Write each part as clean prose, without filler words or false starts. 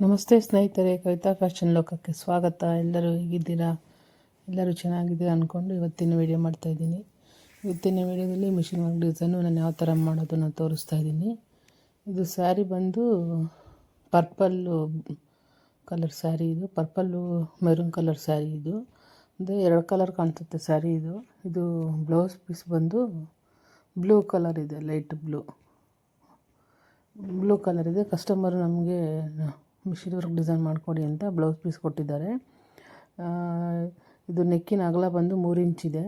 ನಮಸ್ತೆ ಸ್ನೇಹಿತರೆ, ಕವಿತಾ ಫ್ಯಾಷನ್ ಲೋಕಕ್ಕೆ ಸ್ವಾಗತ. ಎಲ್ಲರೂ ಹೇಗಿದ್ದೀರಾ? ಎಲ್ಲರೂ ಚೆನ್ನಾಗಿದ್ದೀರಾ ಅಂದ್ಕೊಂಡು ಇವತ್ತಿನ ವೀಡಿಯೋ ಮಾಡ್ತಾಯಿದ್ದೀನಿ. ಇವತ್ತಿನ ವೀಡಿಯೋದಲ್ಲಿ ಮಿಷಿನ್ ವರ್ಕ್ ಡಿಸೈನು ನಾನು ಯಾವ ಥರ ಮಾಡೋದನ್ನು ತೋರಿಸ್ತಾ ಇದ್ದೀನಿ. ಇದು ಸ್ಯಾರಿ ಬಂದು ಪರ್ಪಲ್ಲು ಕಲರ್ ಸ್ಯಾರಿ. ಇದು ಪರ್ಪಲ್ಲು ಮೆರೂನ್ ಕಲರ್ ಸ್ಯಾರಿ. ಇದು ಅಂದರೆ 2 ಕಲರ್ ಕಾಣಿಸುತ್ತೆ ಸ್ಯಾರಿ. ಇದು ಬ್ಲೌಸ್ ಪೀಸ್ ಬಂದು ಬ್ಲೂ ಕಲರ್ ಇದೆ, ಲೈಟ್ ಬ್ಲೂ ಕಲರ್ ಇದೆ. ಕಸ್ಟಮರು ನಮಗೆ ಮಿಷಿನ್ ವರ್ಕ್ ಡಿಸೈನ್ ಮಾಡಿಕೊಡಿ ಅಂತ ಬ್ಲೌಸ್ ಪೀಸ್ ಕೊಟ್ಟಿದ್ದಾರೆ. ಇದು ನೆಕ್ಕಿನ ಅಗಲ ಬಂದು 3 ಇಂಚಿದೆ.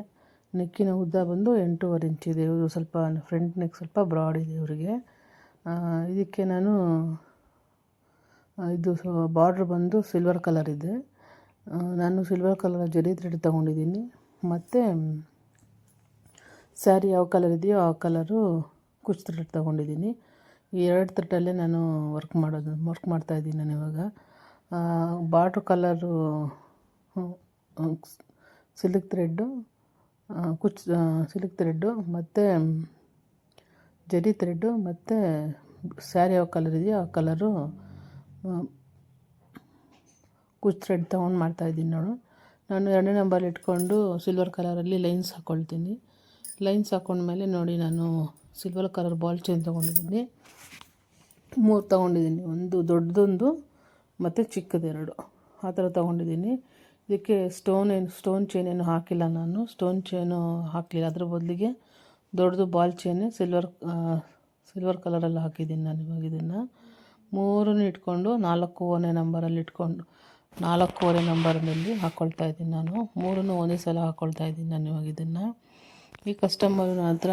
ನೆಕ್ಕಿನ ಉದ್ದ ಬಂದು 8.5 ಇಂಚಿದೆ. ಇವರು ಸ್ವಲ್ಪ ಫ್ರಂಟ್ ನೆಕ್ ಸ್ವಲ್ಪ ಬ್ರಾಡ್ ಇದೆ ಇವರಿಗೆ. ಇದಕ್ಕೆ ನಾನು ಇದು ಬಾರ್ಡ್ರ್ ಬಂದು ಸಿಲ್ವರ್ ಕಲರ್ ಇದೆ. ನಾನು ಸಿಲ್ವರ್ ಕಲರ್ ಜರಿ ಥ್ರೆಡ್ ತೊಗೊಂಡಿದ್ದೀನಿ. ಮತ್ತು ಸ್ಯಾರಿ ಯಾವ ಕಲರ್ ಇದೆಯೋ ಆ ಕಲರು ಕುಚ್ ಥ್ರೆಡ್ ತೊಗೊಂಡಿದ್ದೀನಿ. ಈ 2 ಥ್ರೆಡಲ್ಲೇ ನಾನು ವರ್ಕ್ ಮಾಡ್ತಾಯಿದ್ದೀನಿ ನಾನು ಇವಾಗ. Border colour silk thread, silk thread ಮತ್ತು ಜರಿ ಥ್ರೆಡ್ಡು ಮತ್ತು ಸ್ಯಾರಿ ಯಾವ ಕಲರ್ ಇದೆಯೋ ಆ ಕಲರು ಕುಚ್ ಥ್ರೆಡ್ ತೊಗೊಂಡು ಮಾಡ್ತಾಯಿದ್ದೀನಿ ನೋಡು. ನಾನು 2ನೇ ನಂಬರ್ ಇಟ್ಕೊಂಡು ಸಿಲ್ವರ್ ಕಲರಲ್ಲಿ ಲೈನ್ಸ್ ಹಾಕ್ಕೊಳ್ತೀನಿ. ಲೈನ್ಸ್ ಹಾಕ್ಕೊಂಡ್ಮೇಲೆ ನೋಡಿ, ನಾನು ಸಿಲ್ವರ್ ಕಲರ್ ಬಾಲ್ ಚೈನ್ ತೊಗೊಂಡಿದ್ದೀನಿ. 3 ತೊಗೊಂಡಿದ್ದೀನಿ. ಒಂದು ದೊಡ್ಡದೊಂದು ಮತ್ತು ಚಿಕ್ಕದೆರಡು ಆ ಥರ ತೊಗೊಂಡಿದ್ದೀನಿ. ಇದಕ್ಕೆ ಸ್ಟೋನ್ ಚೈನ್ ಏನು ಹಾಕಿಲ್ಲ ನಾನು. ಸ್ಟೋನ್ ಚೈನು ಹಾಕಲಿಲ್ಲ. ಅದ್ರ ಬದಲಿಗೆ ದೊಡ್ಡದು ಬಾಲ್ ಚೈನ್ ಸಿಲ್ವರ್ ಕಲರಲ್ಲಿ ಹಾಕಿದ್ದೀನಿ ನಾನು ಇವಾಗ. ಇದನ್ನು 3 ಇಟ್ಕೊಂಡು 4ನೇ ನಂಬರಲ್ಲಿ ಇಟ್ಕೊಂಡು 4.25 ನಂಬರ್ನಲ್ಲಿ ಹಾಕ್ಕೊಳ್ತಾ ಇದ್ದೀನಿ ನಾನು. 3 ಒಂದೇ ಸಲ ಹಾಕ್ಕೊಳ್ತಾ ಇದ್ದೀನಿ ನಾನು ಇವಾಗ ಇದನ್ನು. ಈ ಕಸ್ಟಮರ್ ಹತ್ರ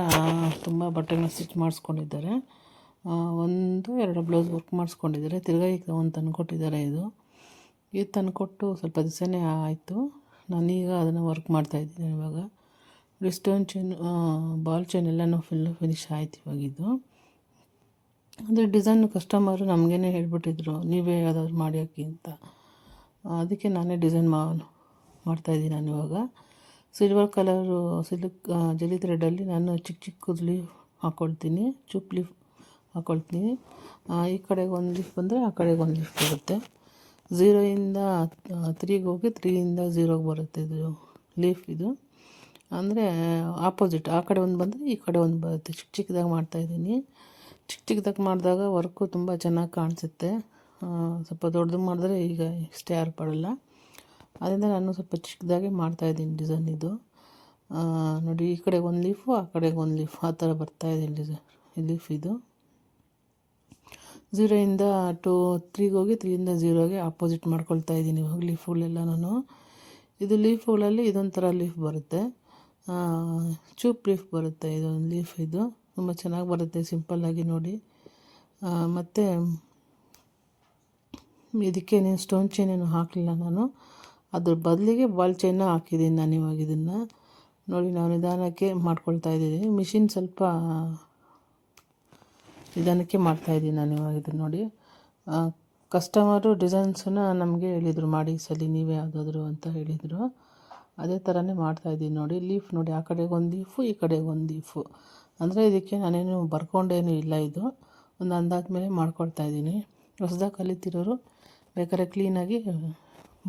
ತುಂಬ ಬಟ್ಟೆಗಳನ್ನ ಸ್ಟಿಚ್ ಮಾಡಿಸ್ಕೊಂಡಿದ್ದಾರೆ. 1-2 ಬ್ಲೌಸ್ ವರ್ಕ್ ಮಾಡಿಸ್ಕೊಂಡಿದ್ದಾರೆ. ತಿರ್ಗಾ ಈಗ ಒಂದು ತಂದುಕೊಟ್ಟಿದ್ದಾರೆ. ಇದು ತಂದುಕೊಟ್ಟು ಸ್ವಲ್ಪ ದಿವಸನೇ ಆಯಿತು. ನಾನೀಗ ಅದನ್ನು ವರ್ಕ್ ಮಾಡ್ತಾಯಿದ್ದೀನಿ ಇವಾಗ. ಸ್ಟೋನ್ ಚೈನ್, ಬಾಲ್ ಚೈನ್ ಎಲ್ಲನೂ ಫಿನಿಶ್ ಆಯ್ತು ಇವಾಗ. ಇದು ಅಂದರೆ ಡಿಸೈನ್ ಕಸ್ಟಮರು ನಮಗೇ ಹೇಳ್ಬಿಟ್ಟಿದ್ರು, ನೀವೇ ಯಾವುದಾದ್ರು ಮಾಡಿ ಹಾಕಿ ಅಂತ. ಅದಕ್ಕೆ ನಾನೇ ಡಿಸೈನ್ ಮಾಡ್ತಾಯಿದ್ದೀನಿ ನಾನು ಇವಾಗ. ಸಿಲ್ವರ್ ಕಲರು ಜರಿ ಥ್ರೆಡಲ್ಲಿ ನಾನು ಚಿಕ್ಕದು ಲೀಫ್ ಹಾಕ್ಕೊಳ್ತೀನಿ, ಚುಪ್ ಲೀಫ್ ಹಾಕ್ಕೊಳ್ತೀನಿ. ಈ ಕಡೆಗೆ ಒಂದು ಲೀಫ್ ಬಂದರೆ ಆ ಕಡೆಗೆ ಒಂದು ಲೀಫ್ ಬರುತ್ತೆ. 0ಇಂದ 3ಗೆ ಹೋಗಿ 3ಇಂದ 0ಗೆ ಬರುತ್ತೆ ಇದು ಲೀಫ್. ಇದು ಅಂದರೆ ಆಪೋಸಿಟ್, ಆ ಕಡೆ ಒಂದು ಬಂದರೆ ಈ ಕಡೆ ಒಂದು ಬರುತ್ತೆ. ಚಿಕ್ಕದಾಗಿ ಮಾಡ್ತಾಯಿದ್ದೀನಿ. ಚಿಕ್ಕದಾಗಿ ಮಾಡಿದಾಗ ವರ್ಕು ತುಂಬ ಚೆನ್ನಾಗಿ ಕಾಣಿಸುತ್ತೆ. ಸ್ವಲ್ಪ ದೊಡ್ಡದು ಮಾಡಿದ್ರೆ ಈಗ ಇಷ್ಟೇ ಯಾರು ಪಡಲ್ಲ. ಅದರಿಂದ ನಾನು ಸ್ವಲ್ಪ ಚಿಕ್ಕದಾಗಿ ಮಾಡ್ತಾಯಿದ್ದೀನಿ ಡಿಸೈನ್. ಇದು ನೋಡಿ, ಈ ಕಡೆಗೆ ಒಂದು ಲೀಫು ಆ ಕಡೆಗೆ ಒಂದು ಲೀಫ್ ಆ ಥರ ಬರ್ತಾಯಿದೆ ಲೀಫ್. ಇದು 0ಇಂದ 3ಗೆ ಹೋಗಿ 3ಇಂದ 0ಗೆ ಆಪೋಸಿಟ್ ಮಾಡ್ಕೊಳ್ತಾ ಇದ್ದೀನಿ ಇವಾಗ ಲೀಫುಗಳೆಲ್ಲ ನಾನು. ಇದು ಲೀಫುಗಳಲ್ಲಿ ಇದೊಂಥರ ಲೀಫ್ ಬರುತ್ತೆ, ಚೂಪ್ ಲೀಫ್ ಬರುತ್ತೆ. ಇದೊಂದು ಲೀಫ್ ಇದು ತುಂಬ ಚೆನ್ನಾಗಿ ಬರುತ್ತೆ, ಸಿಂಪಲ್ಲಾಗಿ ನೋಡಿ. ಮತ್ತು ಇದಕ್ಕೆ ನೀನು ಸ್ಟೋನ್ ಚೈನ್ ಏನು ಹಾಕಲಿಲ್ಲ ನಾನು. ಅದ್ರ ಬದಲಿಗೆ ಬಾಲ್ ಚೈನ್ನ ಹಾಕಿದ್ದೀನಿ ನಾನು ಇವಾಗ. ಇದನ್ನು ನೋಡಿ, ನಾವು ನಿಧಾನಕ್ಕೆ ಮಾಡ್ಕೊಳ್ತಾ ಇದ್ದೀನಿ. ಮಿಷಿನ್ ಸ್ವಲ್ಪ ನಿಧಾನಕ್ಕೆ ಮಾಡ್ತಾಯಿದ್ದೀನಿ ನಾನು ಇವಾಗ. ಇದನ್ನು ನೋಡಿ, ಕಸ್ಟಮರು ಡಿಸೈನ್ಸನ್ನು ನಮಗೆ ಹೇಳಿದರು, ಮಾಡಿ ಸಲಿ ನೀವೇ ಯಾವುದಾದ್ರು ಅಂತ ಹೇಳಿದರು. ಅದೇ ಥರನೇ ಮಾಡ್ತಾಯಿದ್ದೀನಿ ನೋಡಿ. ಲೀಫ್ ನೋಡಿ, ಆ ಕಡೆಗೆ ಒಂದು ಲೀಫು ಈ ಕಡೆಗೆ ಒಂದು ಲೀಫು. ಅಂದರೆ ಇದಕ್ಕೆ ನಾನೇನು ಬರ್ಕೊಂಡೇನೂ ಇಲ್ಲ. ಇದು ಒಂದು ಅಂದಾಜು ಮೇಲೆ ಮಾಡ್ಕೊಳ್ತಾಯಿದ್ದೀನಿ. ಹೊಸದಾಗಿ ಕಲಿತಿರೋರು ಬೇಕಾದ್ರೆ ಕ್ಲೀನಾಗಿ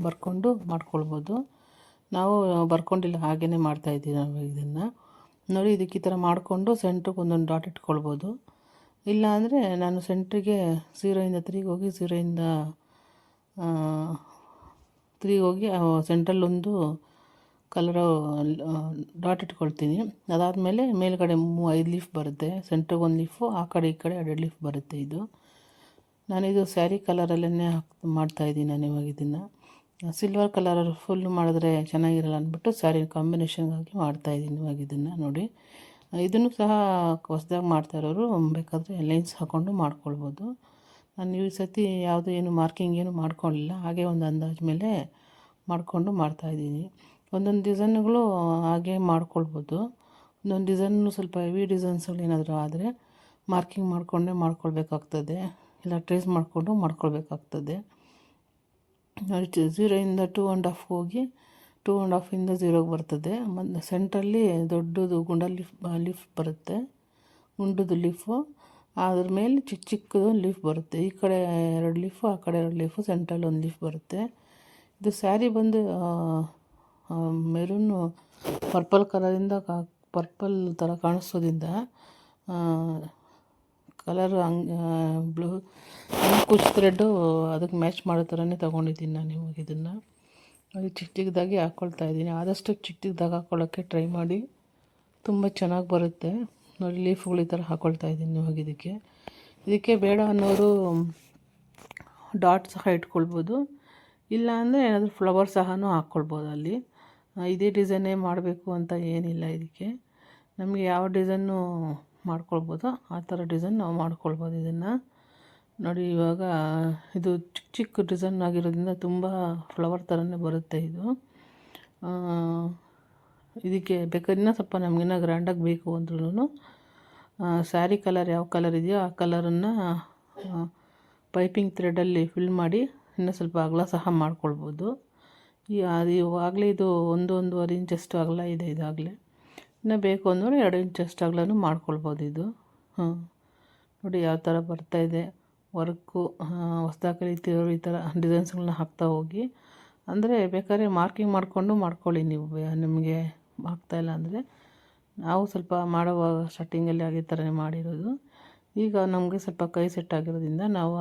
ಬರ್ಕೊಂಡು ಮಾಡ್ಕೊಳ್ಬೋದು. ನಾವು ಬರ್ಕೊಂಡಿಲ್ಲ, ಹಾಗೇ ಮಾಡ್ತಾಯಿದ್ದೀವಿ ನಾವು ಇದನ್ನು ನೋಡಿ. ಇದಕ್ಕೆ ಈ ಥರ ಮಾಡಿಕೊಂಡು ಸೆಂಟ್ರಿಗೆ ಒಂದೊಂದು ಡಾಟ್ ಇಟ್ಕೊಳ್ಬೋದು. ಇಲ್ಲ ಅಂದರೆ ನಾನು ಸೆಂಟ್ರಿಗೆ 0ಇಂದ 3ಗೆ ಹೋಗಿ 0ಇಂದ 3ಗೆ ಹೋಗಿ ಸೆಂಟ್ರಲ್ಲೊಂದು ಕಲರು ಡಾಟ್ ಇಟ್ಕೊಳ್ತೀನಿ. ಅದಾದಮೇಲೆ ಮೇಲ್ಗಡೆ 5 ಲೀಫ್ ಬರುತ್ತೆ. ಸೆಂಟ್ರಿಗೆ ಒಂದು ಲೀಫು, ಆ ಕಡೆ ಈ ಕಡೆ 2 ಲೀಫ್ ಬರುತ್ತೆ. ನಾನಿದು ಸ್ಯಾರಿ ಕಲರಲ್ಲೇ ಮಾಡ್ತಾಯಿದ್ದೀನಿ ನಾನು ಇವಾಗ. ಇದನ್ನು ಸಿಲ್ವರ್ ಕಲರ್ ಫುಲ್ ಮಾಡಿದ್ರೆ ಚೆನ್ನಾಗಿರಲ್ಲ ಅಂದ್ಬಿಟ್ಟು ಸ್ಯಾರಿ ಕಾಂಬಿನೇಷನ್ಗಾಗಿ ಮಾಡ್ತಾಯಿದ್ದೀನಿ ಇವಾಗ. ಇದನ್ನು ನೋಡಿ, ಇದನ್ನು ಸಹ ಹೊಸ್ದಾಗಿ ಮಾಡ್ತಾಯಿರೋರು ಬೇಕಾದರೆ ಲೈನ್ಸ್ ಹಾಕ್ಕೊಂಡು ಮಾಡ್ಕೊಳ್ಬೋದು. ನಾನು ಈ ಸತಿ ಯಾವುದು ಏನು ಮಾರ್ಕಿಂಗ್ ಏನು ಮಾಡ್ಕೊಳ್ಳಿಲ್ಲ, ಹಾಗೆ ಒಂದು ಅಂದಾಜು ಮೇಲೆ ಮಾಡಿಕೊಂಡು ಮಾಡ್ತಾಯಿದ್ದೀನಿ. ಒಂದೊಂದು ಡಿಸೈನ್ಗಳು ಹಾಗೆ ಮಾಡ್ಕೊಳ್ಬೋದು. ಒಂದೊಂದು ಡಿಸೈನು ಸ್ವಲ್ಪ ಹೆವಿ ಡಿಸೈನ್ಸ್ಗಳು ಏನಾದರೂ ಆದರೆ ಮಾರ್ಕಿಂಗ್ ಮಾಡಿಕೊಂಡೇ ಮಾಡ್ಕೊಳ್ಬೇಕಾಗ್ತದೆ, ಇಲ್ಲ ಟ್ರೇಸ್ ಮಾಡಿಕೊಂಡು ಮಾಡ್ಕೊಳ್ಬೇಕಾಗ್ತದೆ. 0ಇಂದ 2.5 ಹೋಗಿ 2.5ಇಂದ 0ಗೆ ಬರ್ತದೆ. ಮತ್ತು ಸೆಂಟ್ರಲ್ಲಿ ದೊಡ್ಡದು ಗುಂಡ ಲೀಫ್ ಬರುತ್ತೆ, ಗುಂಡದು ಲೀಫು. ಅದ್ರ ಮೇಲೆ ಚಿಕ್ಕ ಚಿಕ್ಕದು ಲೀಫ್ ಬರುತ್ತೆ. ಈ ಕಡೆ 2 ಲೀಫು, ಆ ಕಡೆ 2 ಲೀಫು, ಸೆಂಟ್ರಲ್ಲಿ 1 ಲೀಫ್ ಬರುತ್ತೆ. ಇದು ಸ್ಯಾರಿ ಬಂದು ಮೆರೂನು ಪರ್ಪಲ್ ಕಲರಿಂದ ಪರ್ಪಲ್ ಥರ ಕಾಣಿಸೋದ್ರಿಂದ ಕಲರ್ ಬ್ಲೂ ಕುಚ್ ಥ್ರೆಡ್ಡು ಅದಕ್ಕೆ ಮ್ಯಾಚ್ ಮಾಡೋ ಥರನೇ ತೊಗೊಂಡಿದ್ದೀನಿ ನಾನು ಇವಾಗ ಇದನ್ನು. ಅದು ಚಿಕ್ಕ ಚಿಕ್ಕದಾಗಿ ಹಾಕ್ಕೊಳ್ತಾ ಇದ್ದೀನಿ. ಆದಷ್ಟು ಚಿಕ್ಕ ಚಿಕ್ಕದಾಗಿ ಹಾಕ್ಕೊಳ್ಳೋಕ್ಕೆ ಟ್ರೈ ಮಾಡಿ, ತುಂಬ ಚೆನ್ನಾಗಿ ಬರುತ್ತೆ ನೋಡಿ. ಲೀಫ್ಗಳು ಈ ಥರ ಹಾಕ್ಕೊಳ್ತಾ ಇದ್ದೀನಿ ಇವಾಗ ಇದಕ್ಕೆ ಬೇಡ ಅನ್ನೋರು ಡಾಟ್ ಸಹ ಇಟ್ಕೊಳ್ಬೋದು, ಇಲ್ಲ ಅಂದರೆ ಏನಾದರೂ ಫ್ಲವರ್ ಸಹ ಹಾಕ್ಕೊಳ್ಬೋದು ಅಲ್ಲಿ. ಇದೇ ಡಿಸೈನೇ ಮಾಡಬೇಕು ಅಂತ ಏನಿಲ್ಲ. ಇದಕ್ಕೆ ನಮಗೆ ಯಾವ ಡಿಸೈನು ಮಾಡ್ಕೊಳ್ಬೋದು ಆ ಥರ ಡಿಸೈನ್ ನಾವು ಮಾಡ್ಕೊಳ್ಬೋದು ಇದನ್ನು ನೋಡಿ. ಇವಾಗ ಇದು ಚಿಕ್ಕ ಚಿಕ್ಕ ಡಿಸೈನ್ ಆಗಿರೋದ್ರಿಂದ ತುಂಬ ಫ್ಲವರ್ ಥರನೇ ಬರುತ್ತೆ ಇದು. ಇದಕ್ಕೆ ಬೇಕಾದ್ರೆ ಇನ್ನೂ ಸ್ವಲ್ಪ ನಮಗಿನ್ನ ಗ್ರ್ಯಾಂಡಾಗಿ ಬೇಕು ಅಂದ್ರೂ ಸ್ಯಾರಿ ಕಲರ್ ಯಾವ ಕಲರ್ ಇದೆಯೋ ಆ ಕಲರನ್ನು ಪೈಪಿಂಗ್ ಥ್ರೆಡಲ್ಲಿ ಫಿಲ್ ಮಾಡಿ ಇನ್ನೂ ಸ್ವಲ್ಪ ಅಗಲ ಸಹ ಮಾಡ್ಕೊಳ್ಬೋದು. ಅದು ಇವಾಗಲೇ ಇದು 1-1.5 ಇಂಚಷ್ಟು ಅಗಲ ಇದೆ ಇದಾಗಲೇ. ಇನ್ನೂ ಬೇಕು ಅಂದರೆ 2 ಇಂಚಷ್ಟು ಅಗಲನೂ ಮಾಡ್ಕೊಳ್ಬೋದು ಇದು. ನೋಡಿ ಯಾವ ಥರ ಬರ್ತಾಯಿದೆ ವರ್ಕು. ಹೊಸ್ದಾಗಿ ಕಲಿತಿರೋರು ಈ ಥರ ಡಿಸೈನ್ಸ್ಗಳನ್ನ ಹಾಕ್ತಾ ಹೋಗಿ. ಅಂದರೆ ಬೇಕಾದ್ರೆ ಮಾರ್ಕಿಂಗ್ ಮಾಡಿಕೊಂಡು ಮಾಡ್ಕೊಳ್ಳಿ ನೀವು, ನಿಮಗೆ ಆಗ್ತಾಯಿಲ್ಲ ಅಂದರೆ. ನಾವು ಸ್ವಲ್ಪ ಮಾಡುವಾಗ ಸ್ಟಾರ್ಟಿಂಗಲ್ಲಿ ಅದೇ ಥರನೇ ಮಾಡಿರೋದು. ಈಗ ನಮಗೆ ಸ್ವಲ್ಪ ಕೈ ಸೆಟ್ ಆಗಿರೋದ್ರಿಂದ ನಾವು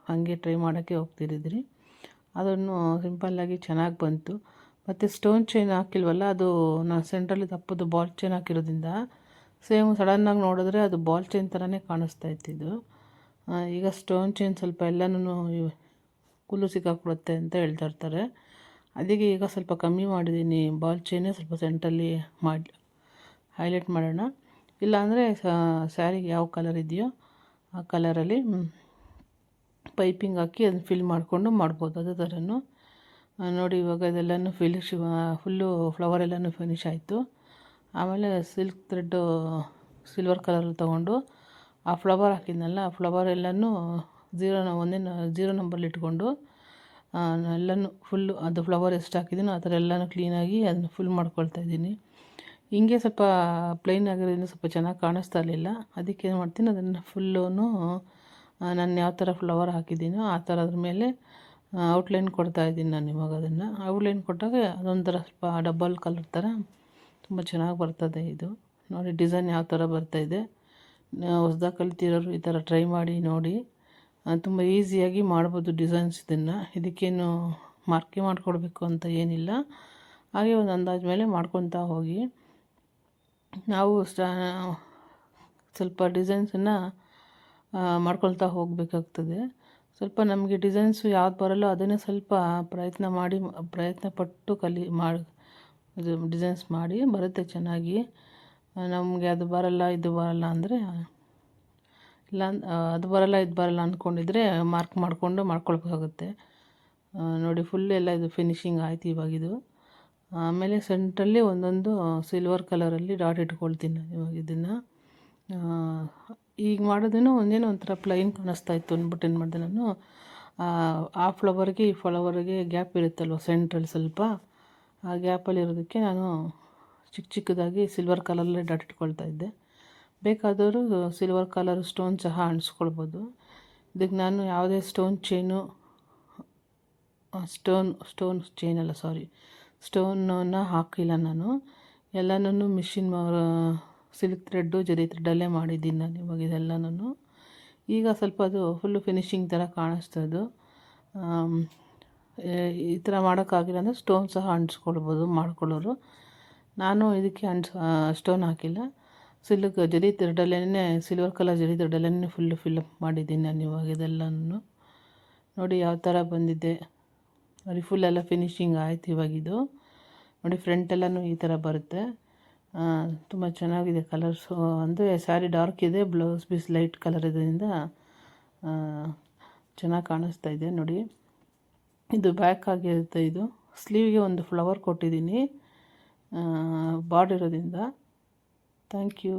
ಹಾಗೆ ಟ್ರೈ ಮಾಡೋಕ್ಕೆ ಹೋಗ್ತಿರಿದ್ರಿ. ಅದನ್ನು ಸಿಂಪಲ್ಲಾಗಿ ಚೆನ್ನಾಗಿ ಬಂತು. ಮತ್ತು ಸ್ಟೋನ್ ಚೈನ್ ಹಾಕಿಲ್ವಲ್ಲ, ಅದು ನಾನು ಸೆಂಟ್ರಲ್ಲಿ ದಪ್ಪದು ಬಾಲ್ ಚೈನ್ ಹಾಕಿರೋದ್ರಿಂದ ಸೇಮ್ ಸಡನ್ನಾಗಿ ನೋಡಿದ್ರೆ ಅದು ಬಾಲ್ ಚೈನ್ ಥರನೇ ಕಾಣಿಸ್ತಾ ಇತ್ತಿದ್ದು. ಈಗ ಸ್ಟೋನ್ ಚೈನ್ ಸ್ವಲ್ಪ ಎಲ್ಲನೂ ಕುಲ್ಲು ಸಿಕ್ಕಾಕ್ಬಿಡುತ್ತೆ ಅಂತ ಹೇಳ್ತಾ ಇರ್ತಾರೆ. ಅದಕ್ಕೆ ಈಗ ಸ್ವಲ್ಪ ಕಮ್ಮಿ ಮಾಡಿದ್ದೀನಿ. ಬಾಲ್ ಚೈನೇ ಸ್ವಲ್ಪ ಸೆಂಟ್ರಲ್ಲಿ ಮಾಡಿ ಹೈಲೈಟ್ ಮಾಡೋಣ. ಇಲ್ಲಾಂದರೆ ಸ್ಯಾರಿಗೆ ಯಾವ ಕಲರ್ ಇದೆಯೋ ಆ ಕಲರಲ್ಲಿ ಪೈಪಿಂಗ್ ಹಾಕಿ ಅದನ್ನು ಫಿಲ್ ಮಾಡಿಕೊಂಡು ಮಾಡ್ಬೋದು. ಅದೇ ಥರನೂ ನೋಡಿ. ಇವಾಗ ಇದೆಲ್ಲನೂ ಫುಲ್ಲು ಫ್ಲವರ್ ಎಲ್ಲನೂ ಫಿನಿಶ್ ಆಯಿತು. ಆಮೇಲೆ ಸಿಲ್ಕ್ ಥ್ರೆಡ್ಡು ಸಿಲ್ವರ್ ಕಲರಲ್ಲಿ ತೊಗೊಂಡು ಆ ಫ್ಲವರ್ ಹಾಕಿದ್ನಲ್ಲ, ಆ ಫ್ಲವರ್ ಎಲ್ಲನೂ 0 ನಂಬರ್ಲಿ ಇಟ್ಕೊಂಡು ಎಲ್ಲನೂ ಫುಲ್ಲು ಅದು ಫ್ಲವರ್ ಎಷ್ಟು ಹಾಕಿದ್ದೀನೋ ಆ ಥರ ಎಲ್ಲನೂ ಕ್ಲೀನಾಗಿ ಅದನ್ನು ಫುಲ್ ಮಾಡ್ಕೊಳ್ತಾ ಇದ್ದೀನಿ. ಹಿಂಗೆ ಸ್ವಲ್ಪ ಪ್ಲೈನ್ ಆಗಿರೋದ್ರಿಂದ ಸ್ವಲ್ಪ ಚೆನ್ನಾಗಿ ಕಾಣಿಸ್ತಾ ಇರಲಿಲ್ಲ. ಅದಕ್ಕೆ ಏನು ಮಾಡ್ತೀನಿ, ಅದನ್ನು ಫುಲ್ಲೂ ನಾನು ಯಾವ ಥರ ಫ್ಲವರ್ ಹಾಕಿದ್ದೀನೋ ಆ ಥರ ಅದ್ರ ಮೇಲೆ ಔಟ್ಲೈನ್ ಕೊಡ್ತಾಯಿದ್ದೀನಿ ನಾನು ಇವಾಗ. ಅದನ್ನು ಔಟ್ಲೈನ್ ಕೊಟ್ಟಾಗ ಅದೊಂಥರ ಸ್ವಲ್ಪ ಡಬಲ್ ಕಲರ್ ಥರ ತುಂಬ ಚೆನ್ನಾಗಿ ಬರ್ತದೆ ಇದು ನೋಡಿ. ಡಿಸೈನ್ ಯಾವ ಥರ ಬರ್ತಾಯಿದೆ. ಹೊಸ್ದಾಗಿ ಕಲಿತಿರೋರು ಈ ಥರ ಟ್ರೈ ಮಾಡಿ ನೋಡಿ. ತುಂಬ ಈಸಿಯಾಗಿ ಮಾಡ್ಬೋದು ಡಿಸೈನ್ಸ್ ಇದನ್ನು. ಇದಕ್ಕೇನು ಮಾರ್ಕಿಂಗ್ ಮಾಡಿಕೊಡ್ಬೇಕು ಅಂತ ಏನಿಲ್ಲ. ಹಾಗೆ ಒಂದು ಅಂದಾಜು ಮೇಲೆ ಮಾಡ್ಕೊತಾ ಹೋಗಿ. ನಾವು ಸ್ವಲ್ಪ ಡಿಸೈನ್ಸನ್ನು ಮಾಡ್ಕೊಳ್ತಾ ಹೋಗಬೇಕಾಗ್ತದೆ. ಸ್ವಲ್ಪ ನಮಗೆ ಡಿಸೈನ್ಸು ಯಾವ್ದು ಬರಲ್ಲೋ ಅದನ್ನೇ ಸ್ವಲ್ಪ ಪ್ರಯತ್ನ ಪಟ್ಟು ಇದು ಡಿಸೈನ್ಸ್ ಮಾಡಿ ಬರುತ್ತೆ ಚೆನ್ನಾಗಿ. ನಮಗೆ ಅದು ಬರಲ್ಲ ಇದು ಬರಲ್ಲ ಅಂದರೆ ಇಲ್ಲ, ಅದು ಬರಲ್ಲ ಇದು ಬರಲ್ಲ ಅಂದ್ಕೊಂಡಿದ್ರೆ ಮಾರ್ಕ್ ಮಾಡಿಕೊಂಡು ಮಾಡ್ಕೊಳ್ಬೇಕಾಗುತ್ತೆ ನೋಡಿ. ಫುಲ್ ಎಲ್ಲ ಇದು ಫಿನಿಶಿಂಗ್ ಆಯ್ತು ಇವಾಗಿದು. ಆಮೇಲೆ ಸೆಂಟ್ರಲ್ಲಿ ಒಂದೊಂದು ಸಿಲ್ವರ್ ಕಲರಲ್ಲಿ ಡಾಟ್ ಇಟ್ಕೊಳ್ತೀನಿ ಇವಾಗ ಇದನ್ನು. ಈಗ ಮಾಡೋದೇನೋ ಒಂಥರ ಪ್ಲೈನ್ ಕಾಣಿಸ್ತಾ ಇತ್ತು ಅಂದ್ಬಿಟ್ಟು ಏನು ಮಾಡಿದೆ ನಾನು, ಆ ಫ್ಲವರ್ಗೆ ಈ ಫ್ಲವರ್ಗೆ ಗ್ಯಾಪ್ ಇರುತ್ತಲ್ವ ಸೆಂಟ್ರಲ್ಲಿ ಸ್ವಲ್ಪ, ಆ ಗ್ಯಾಪಲ್ಲಿ ಇರೋದಕ್ಕೆ ನಾನು ಚಿಕ್ಕ ಚಿಕ್ಕದಾಗಿ ಸಿಲ್ವರ್ ಕಲರಲ್ಲೇ ಡಾಟ್ ಇಟ್ಕೊಳ್ತಾ ಇದ್ದೆ. ಬೇಕಾದವರು ಸಿಲ್ವರ್ ಕಲರ್ ಸ್ಟೋನ್ ಸಹ ಅಂಟಿಸ್ಕೊಳ್ಬೋದು. ಇದಕ್ಕೆ ನಾನು ಯಾವುದೇ ಸ್ಟೋನ್ ಚೈನಲ್ಲ ಸ್ಟೋನನ್ನು ಹಾಕಿಲ್ಲ ನಾನು. ಎಲ್ಲನೂ ಮಿಷಿನ್ ಸಿಲ್ಕ್ ಥ್ರೆಡ್ಡು ಜರಿ ಥ್ರೆಡ್ಡಲ್ಲೇ ಮಾಡಿದ್ದೀನಿ ನಾನು ಇವಾಗ ಇದೆಲ್ಲನೂ. ಈಗ ಸ್ವಲ್ಪ ಅದು ಫುಲ್ಲು ಫಿನಿಶಿಂಗ್ ಥರ ಕಾಣಿಸ್ತದು. ಈ ಥರ ಮಾಡೋಕ್ಕಾಗಿಲ್ಲ ಅಂದರೆ ಸ್ಟೋನ್ ಸಹ ಅಂಟಿಸ್ಕೊಳ್ಬೋದು ಮಾಡ್ಕೊಳ್ಳೋರು. ನಾನು ಇದಕ್ಕೆ ಸ್ಟೋನ್ ಹಾಕಿಲ್ಲ, ಜರಿ ಥ್ರೆಡ್ಡಲ್ಲೇ ಸಿಲ್ವರ್ ಕಲರ್ ಜರಿ ಥ್ರೆಡ್ಡಲ್ಲೇ ಫುಲ್ಲು ಫಿಲ್ಲಪ್ ಮಾಡಿದ್ದೀನಿ ನಾನು ಇವಾಗ ಇದೆಲ್ಲನೂ. ನೋಡಿ ಯಾವ ಥರ ಬಂದಿದೆ ನೋಡಿ. ಫುಲ್ಲೆಲ್ಲ ಫಿನಿಶಿಂಗ್ ಆಯ್ತು ಇವಾಗಿದು ನೋಡಿ. ಫ್ರಂಟೆಲ್ಲನೂ ಈ ಥರ ಬರುತ್ತೆ. ತುಂಬ ಚೆನ್ನಾಗಿದೆ ಕಲರ್ಸು. ಅಂದರೆ ಸ್ಯಾರಿ ಡಾರ್ಕ್ ಇದೆ, ಬ್ಲೌಸ್ ಪೀಸ್ ಲೈಟ್ ಕಲರ್ ಇದರಿಂದ ಚೆನ್ನಾಗಿ ಕಾಣಿಸ್ತಾ ಇದೆ ನೋಡಿ. ಇದು ಬ್ಯಾಕ್ ಆಗಿರುತ್ತೆ. ಇದು ಸ್ಲೀವ್ಗೆ ಒಂದು ಫ್ಲವರ್ ಕೊಟ್ಟಿದ್ದೀನಿ ಬಾರ್ಡರ್ ಇರೋದ್ರಿಂದ. Thank you.